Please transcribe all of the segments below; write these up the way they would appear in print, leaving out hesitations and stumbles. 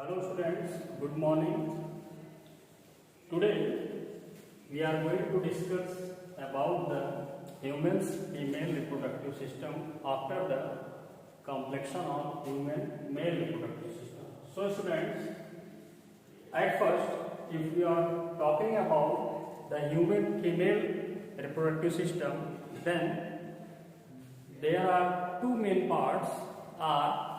Hello students, good morning. Today we are going to discuss about the human's female reproductive system after the complexion of human male reproductive system. So students, at first if we are talking about the human female reproductive system, then there are two main parts are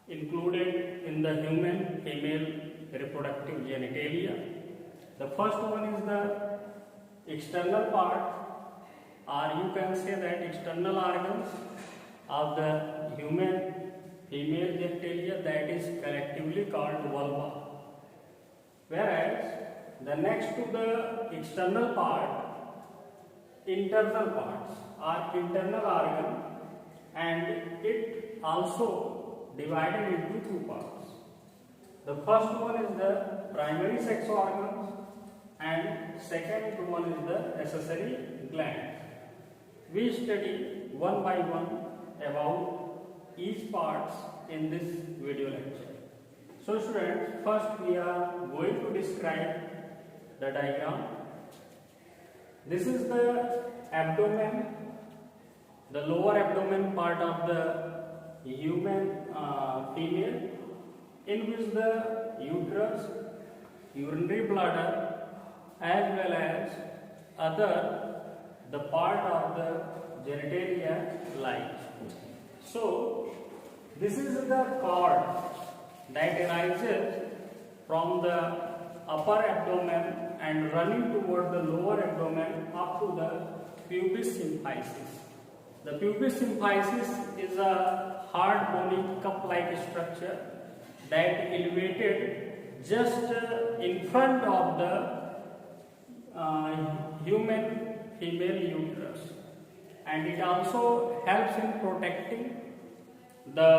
included in the human female reproductive genitalia. The first one is the external part, or you can say that external organs of the human female genitalia, that is collectively called vulva. Whereas the next to the external part, internal parts or internal organ, and it also divided into two parts. The first one is the primary sex organs and second one is the accessory glands. We study one by one about each parts in this video lecture. So students, first we are going to describe the diagram. This is the abdomen, the lower abdomen part of the human female, in which the uterus, urinary bladder, as well as the part of the genitalia lies. So this is the cord that arises from the upper abdomen and running toward the lower abdomen up to the pubis symphysis. The pubis symphysis is a hard bony cup-like structure that elevated just in front of the human female uterus, and it also helps in protecting the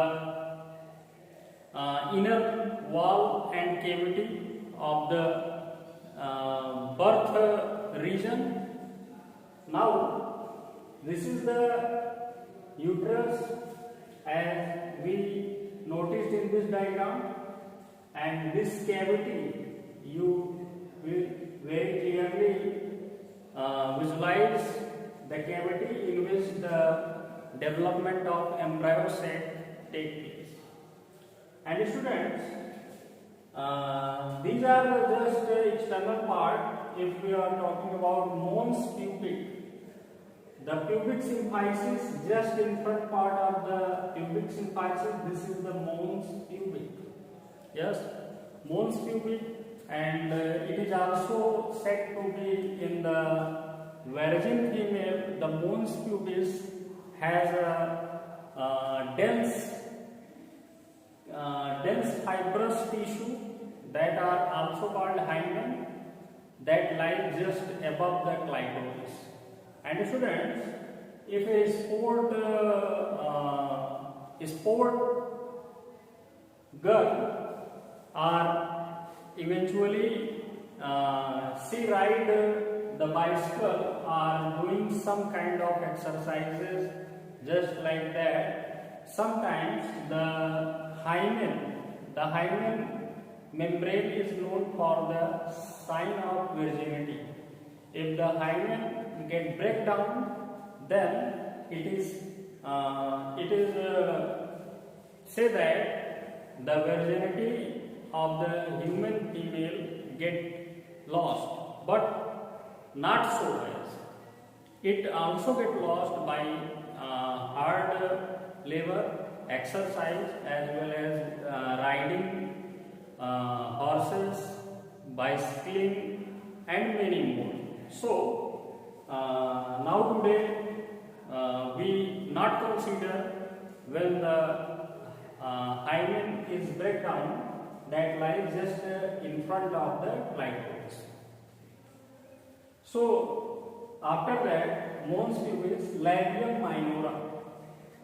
inner wall and cavity of the birth region. Now this is the uterus as we noticed in this diagram, and this cavity you will very clearly visualize the cavity in which the development of embryo sac takes place. And students, these are just external part. If we are talking about mons pubic, the pubic symphysis, just in front part of the pubic symphysis, this is the mons pubic. Yes, mons pubic, and it is also said to be in the virgin female. The mons pubis has a dense fibrous tissue that are also called hymen that lie just above the clitoris. And students, if a sport girl or eventually she ride the bicycle or doing some kind of exercises just like that, sometimes the hymen membrane is known for the sign of virginity. If the hymen get break down, then it is say that the virginity of the human female get lost, but not so as it also get lost by hard labor, exercise, as well as riding horses, bicycling, and many more. So now today we not consider when the hymen is breakdown that lies just in front of the clitoris. So after that, mons pubis, labium minora.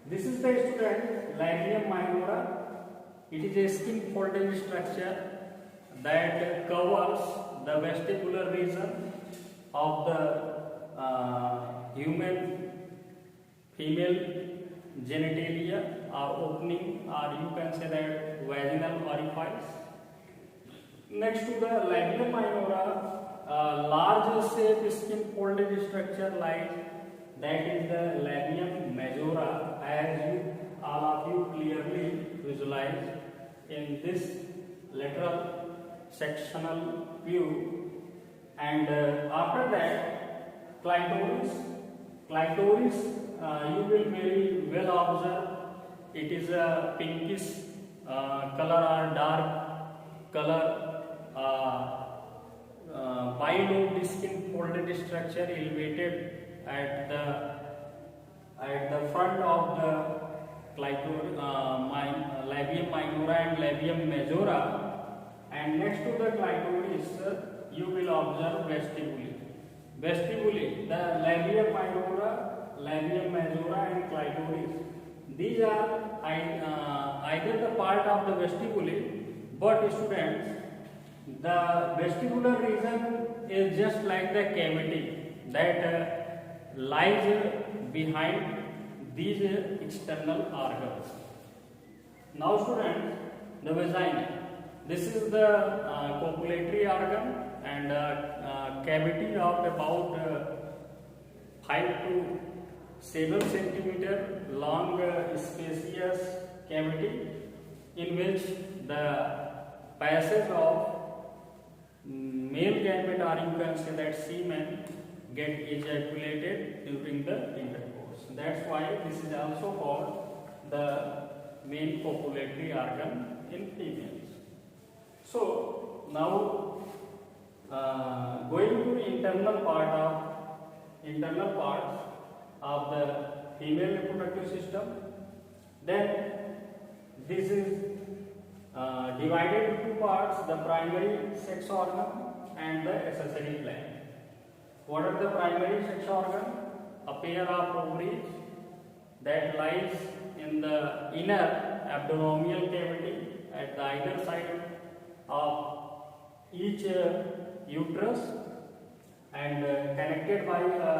This is the student labium minora. It is a skin folding structure that covers the vestibular region of the human female genitalia or opening, or you can say that vaginal orifice. Next to the labia minora, large shape skin folded structure lies, that is the labium majora, as you all of you clearly visualize in this lateral sectional view. And after that, clitoris you will very well observe, it is a pinkish color or dark color, bilobed skin folded structure elevated at the front of the labium minora and labium majora, and next to the clitoris you will observe vestibule. The labium minora, labium majora and clitoris, these are either the part of the vestibule, but students, the vestibular region is just like the cavity that lies behind these external organs. Now students, the vagina, this is the copulatory organ and cavity of about 5 to 7 centimeter long spacious cavity in which the passage of male gamete, or you can say that semen, get ejaculated during the intercourse. That's why this is also called the main copulatory organ in females. So now going to the internal parts of the female reproductive system, then this is divided into two parts: the primary sex organ and the accessory gland. What are the primary sex organ? A pair of ovaries that lies in the inner abdominal cavity at the either side of each uterus, and connected by a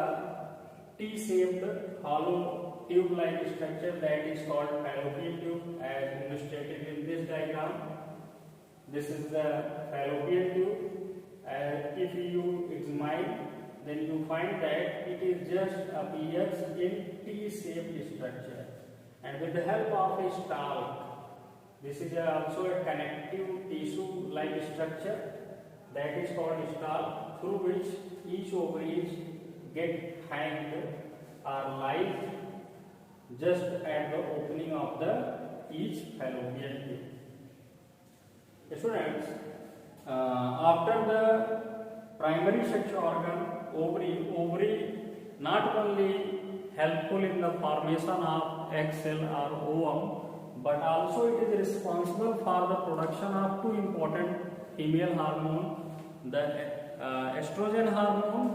T-shaped hollow tube-like structure that is called fallopian tube, as illustrated in this diagram. This is the fallopian tube. If you examine, then you find that it is just appears in T-shaped structure, and with the help of a stalk. This is also a connective tissue-like structure that is called stalk, through which each ovaries get hanged or lies just at the opening of each fallopian tube. Students, after the primary sexual organ, ovary not only helpful in the formation of egg cell or ovum, but also it is responsible for the production of two important female hormones: the estrogen hormone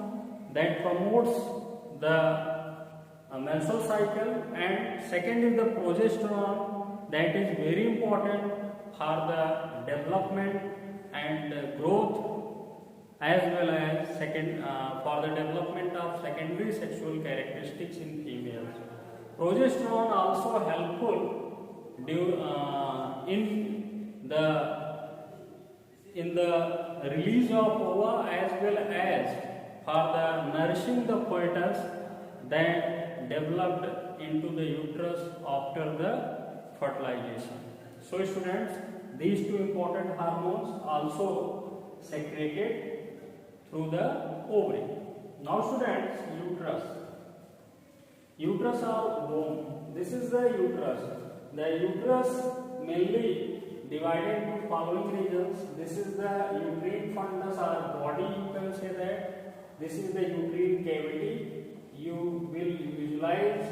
that promotes the menstrual cycle, and second is the progesterone that is very important for the development and growth, as well as for the development of secondary sexual characteristics in females. Progesterone also helpful in the release of ova, as well as for the nourishing the fetus that developed into the uterus after the fertilization. So students, these two important hormones also secreted through the ovary. Now students, uterus or womb. This is the uterus. The uterus mainly divided into following regions. This is the uterine fundus or body, you can say that. This is the uterine cavity. You will visualize,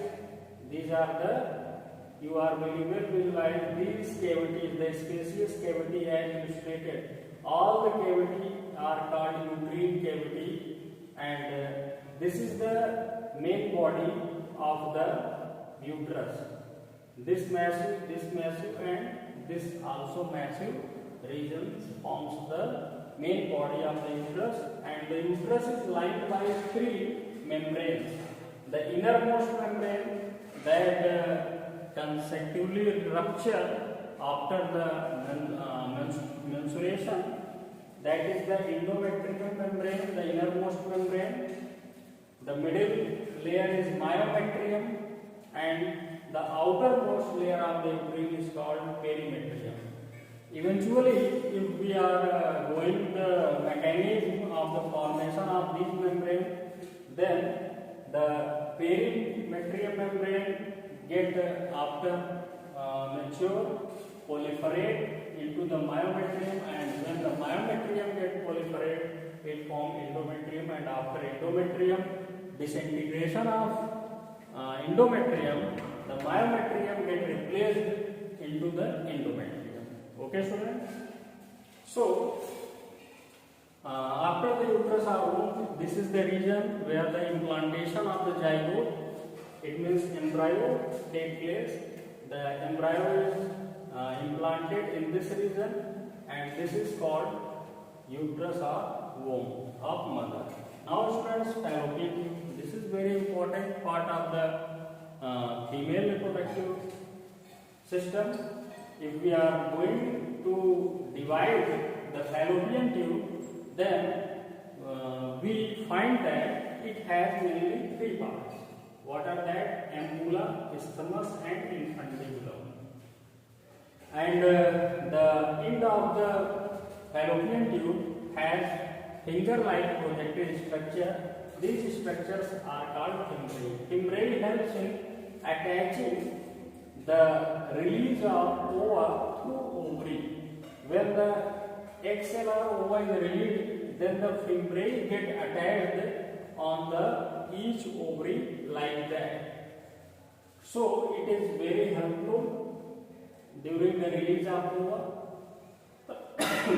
you are very well visualize these cavities, the spacious cavity as illustrated. All the cavity are called uterine cavity, and this is the main body of the uterus. This massive and this also massive region forms the main body of the uterus, and the uterus is lined by three membranes. The innermost membrane that consecutively rupture after the menstruation, that is the endometrium membrane, the innermost membrane. The middle layer is myometrium, and the outermost layer of the membrane is called perimetrium. Eventually, if we are going the mechanism of the formation of this membrane, then the perimetrium membrane get after mature proliferate into the myometrium, and when the myometrium get proliferate, it form endometrium, and after endometrium disintegration of endometrium, the myometrium get replaced into the endometrium. Okay, students? So, after the uterus or womb, this is the region where the implantation of the zygote, it means embryo, take place. The embryo is implanted in this region, and this is called uterus or womb of mother. Now, students, fallopian tube. This is very important part of the female reproductive system. If we are going to divide the fallopian tube, then we find that it has mainly three parts. What are that? Ampulla, isthmus, and infundibulum. And the end of the fallopian tube has finger-like projected structure. These structures are called fimbriae. Fimbriae helps in attaching the release of ova through ovary. When the egg cell or ova is released, then the fimbriae get attached on the each ovary like that. So it is very helpful during the release of ova.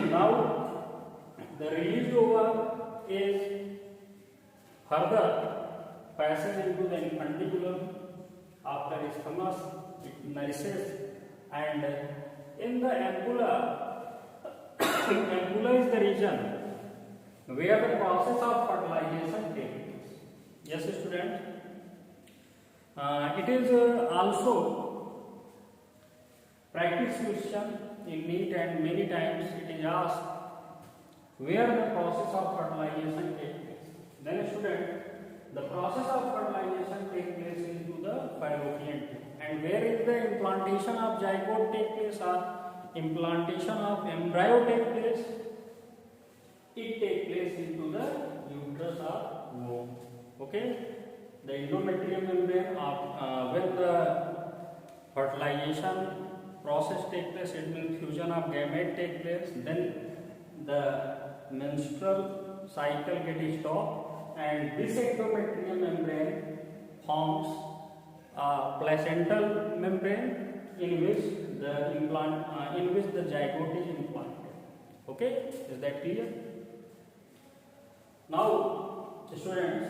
Now the released ova is further passes into the infundibulum. After isthmus, it nourishes, and in the ampulla, ampulla is the region where the process of fertilization takes place. Yes, student. It is also practice question in NEET, and many times it is asked where the process of fertilization takes place. Then, student, the process of fertilization takes place into the fallopian tube. And where is the implantation of zygote take place or implantation of embryo take place? It takes place into the uterus or womb. Okay? The endometrium membrane of when the fertilization process takes place, it means fusion of gamete takes place. Then the menstrual cycle gets stopped, and this endometrium membrane forms a placental membrane in which the zygote is implanted. Okay, is that clear? Now, students,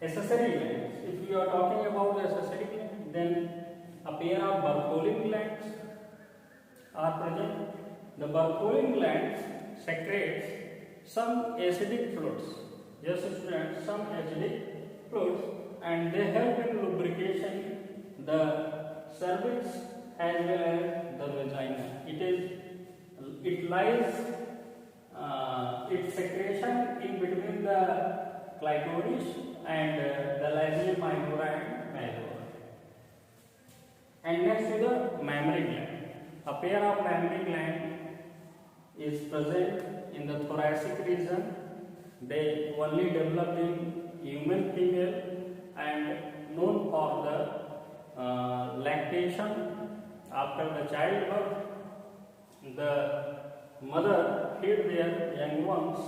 accessory glands. If you are talking about the accessory glands, then a pair of Bartholin glands are present. The Bartholin glands secretes some acidic fluids. Yes, students, some acidic fluids, and they help in lubrication the cervix as well as the vagina. It lies its secretion in between the clitoris and the labia minora and majora. And next to the mammary gland, a pair of mammary gland is present in the thoracic region. They only develop in human female and known for the lactation. After the childbirth, the mother feed their young ones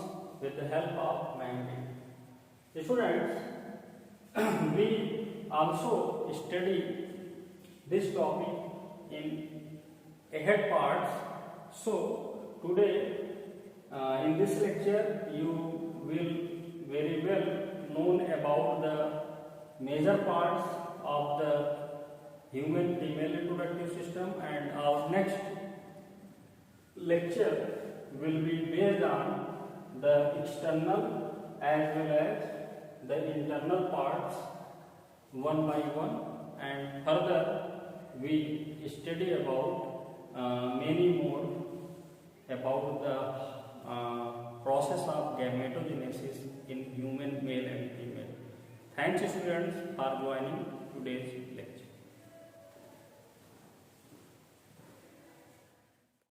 with the help of mammary. Students, we also study this topic in ahead parts. So today in this lecture you will very well known about the major parts of the human female reproductive system, and our next lecture will be based on the external as well as the internal parts one by one, and further we study about many more about the process of gametogenesis in human male and female. Thanks students for joining today's lecture.